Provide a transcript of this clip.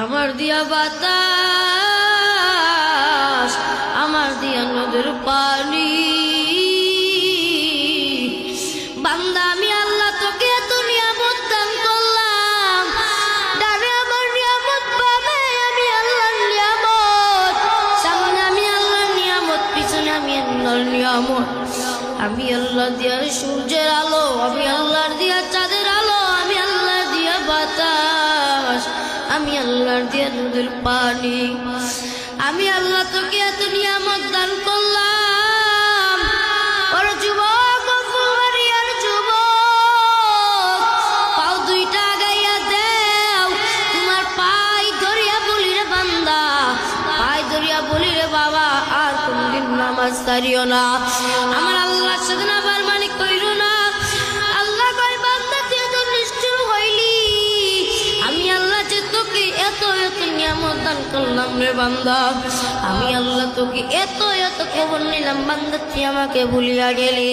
আমার দিয়া বাতাস, আমার দিয়া নদীর পানি। বান্দা আমি আল্লাহ তোকে এত নিয়ামত দান করলাম, ডানে আমার নিয়ামত, বামে আমি আল্লাহর নিয়ামত, সামনে আমি আল্লাহর নিয়ামত, পিছনে আমি আল্লাহর নিয়ামত। আমি আল্লাহ দিয়া সূর্যের আলো, আমি আল্লাহর দিয়া চাঁদের আলো, আমি আল্লাহর দিয়া বাতাস, আমি আল্লাহর দিয়া নদীর পানি। আমি আল্লাহ তোকে এত নিয়ামত দান করলাম। ওর যুবক, ফুলবাড়িয়ার যুবক, পাও দুইটা আগাইয়া দেও, তোমার পাই ধরিয়া বলি রে বান্দা, পাই ধরিয়া বলি রে বাবা, আর কোনদিন নামাজ ছাড়িও না, আমার আল্লাহর সাথে না বারমানি কইরো না। আল্লাহ কয় বান্দা তুই তো নিষ্ঠুর হইলি, আমি আল্লাহ যে তোকে এত এত নিয়ামত দান করলাম রে বান্দা, আমি আল্লাহ তোকে এত এত খবর নিলাম, বান্দা তুই আমাকে ভুলিয়া গেলি।